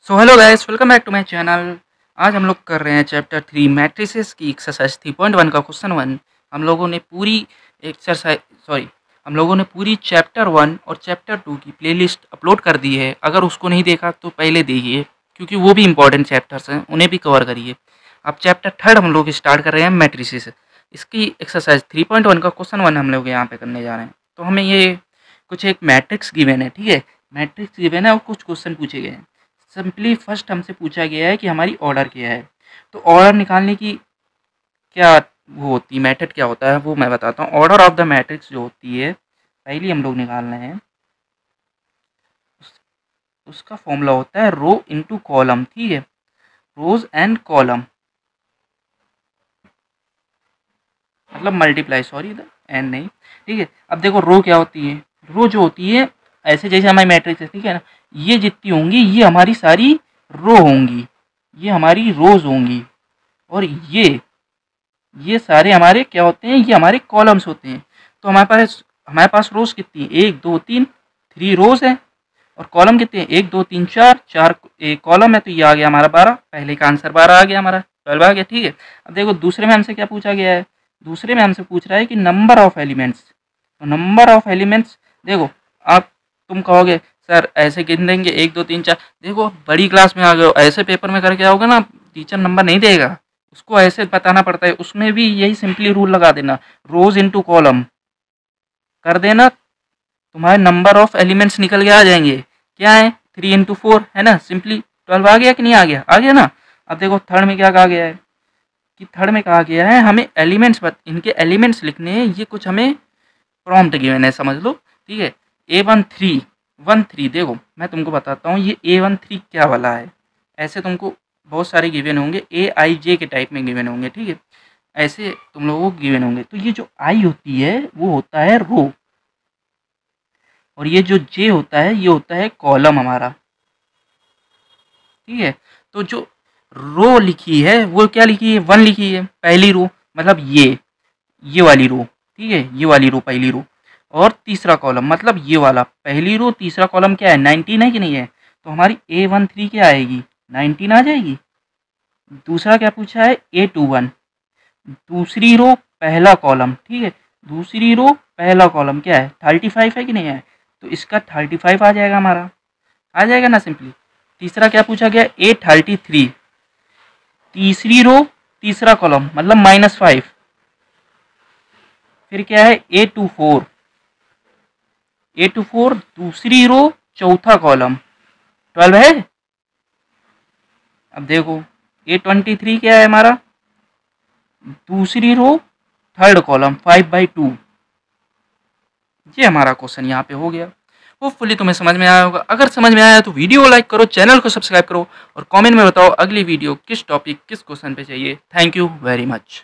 So hello guys, welcome back to my channel. आज हम लोग कर रहे हैं चैप्टर 3 मैट्रिसेस की एक्सरसाइज 3.1 का क्वेश्चन 1। हम लोगों ने पूरी एक्सरसाइज हम लोगों ने पूरी चैप्टर 1 और चैप्टर 2 की प्लेलिस्ट अपलोड कर दी है। अगर उसको नहीं देखा तो पहले देखिए, क्योंकि वो भी इंपॉर्टेंट चैप्टर्स हैं, उन्हें भी कवर करिए। अब चैप्टर 3 हम लोग स्टार्ट कर रहे हैं मैट्रिसेस। इसकी एक्सरसाइज 3.1 का क्वेश्चन 1 हम लोग यहाँ पे करने जा रहे हैं। तो हमें ये कुछ एक मैट्रिक्स गिवन है, ठीक है। मैट्रिक्स गिवन है और कुछ क्वेश्चन पूछे गए हैं। सिंपली फर्स्ट हमसे पूछा गया है कि हमारी ऑर्डर क्या है। तो ऑर्डर निकालने की क्या वो होती है, मेथड क्या होता है वो मैं बताता हूँ। ऑर्डर ऑफ द मैट्रिक्स जो होती है, पहली हम लोग निकालना है, उसका फॉर्मूला होता है रो इनटू कॉलम, ठीक है। रोज एंड कॉलम मतलब मल्टीप्लाई, सॉरी द एन नहीं, ठीक है। अब देखो रो क्या होती है। रो जो होती है ऐसे जैसे हमारी मैट्रिक्स है, ठीक है ना। ये जितनी होंगी ये हमारी सारी रो होंगी, ये हमारी रोज होंगी। और ये सारे हमारे क्या होते हैं, ये हमारे कॉलम्स होते हैं। तो हमारे पास रोज कितनी है, 1 2 3, 3 रोज है। और कॉलम कितने हैं, 1 2 3 4, 4 एक कॉलम है। तो ये आ गया हमारा 12। पहले का आंसर 12 आ गया, हमारा 12 आ गया, ठीक है। अब देखो दूसरे में हमसे क्या पूछा गया है। दूसरे में हमसे पूछ रहा है कि नंबर ऑफ एलिमेंट्स। तो नंबर ऑफ एलिमेंट्स देखो, आप तुम कहोगे सर ऐसे गिन देंगे 1 2 3 4। देखो बड़ी क्लास में आ गए हो, ऐसे पेपर में करके आओगे ना, टीचर नंबर नहीं देगा, उसको ऐसे बताना पड़ता है। उसमें भी यही सिंपली रूल लगा देना, रोज इनटू कॉलम कर देना, तुम्हारे नंबर ऑफ एलिमेंट्स निकल के आ जाएंगे। क्या है, 3 इंटू 4 है ना, सिंपली 12 आ गया कि नहीं आ गया, आ गया ना। अब देखो थर्ड में क्या कहा गया है, कि थर्ड में कहा गया है हमें एलिमेंट्स, इनके एलिमेंट्स लिखने हैं। ये कुछ हमें प्रॉम्प्ट गिवन है, समझ लो, ठीक है। A13 देखो मैं तुमको बताता हूँ ये A13 क्या वाला है। ऐसे तुमको बहुत सारे गिवन होंगे, AIJ के टाइप में गिवन होंगे, ठीक है। ऐसे तुम लोगों को गिवन होंगे। तो ये जो आई होती है वो होता है रो, और ये जो जे होता है ये होता है कॉलम हमारा, ठीक है। तो जो रो लिखी है वो क्या लिखी है, 1 लिखी है, पहली रो, मतलब ये वाली रो, ठीक है, ये वाली रो पहली रो। और तीसरा कॉलम मतलब ये वाला, पहली रो तीसरा कॉलम क्या है, 19 है कि नहीं है। तो हमारी A13 क्या आएगी, 19 आ जाएगी। दूसरा क्या पूछा है, A21, दूसरी रो पहला कॉलम, ठीक है। दूसरी रो पहला कॉलम क्या है, 35 है कि नहीं है। तो इसका 35 आ जाएगा हमारा, आ जाएगा ना सिंपली। तीसरा क्या पूछा गया, A33, तीसरी रो तीसरा कॉलम मतलब -5। फिर क्या है, A24 दूसरी रो चौथा कॉलम 12 है। अब देखो A23 क्या है हमारा, दूसरी रो थर्ड कॉलम 5/2। ये हमारा क्वेश्चन यहाँ पे हो गया। होपफुली तुम्हें समझ में आया होगा। अगर समझ में आया तो वीडियो को लाइक करो, चैनल को सब्सक्राइब करो और कमेंट में बताओ अगली वीडियो किस टॉपिक किस क्वेश्चन पे चाहिए। Thank you very much.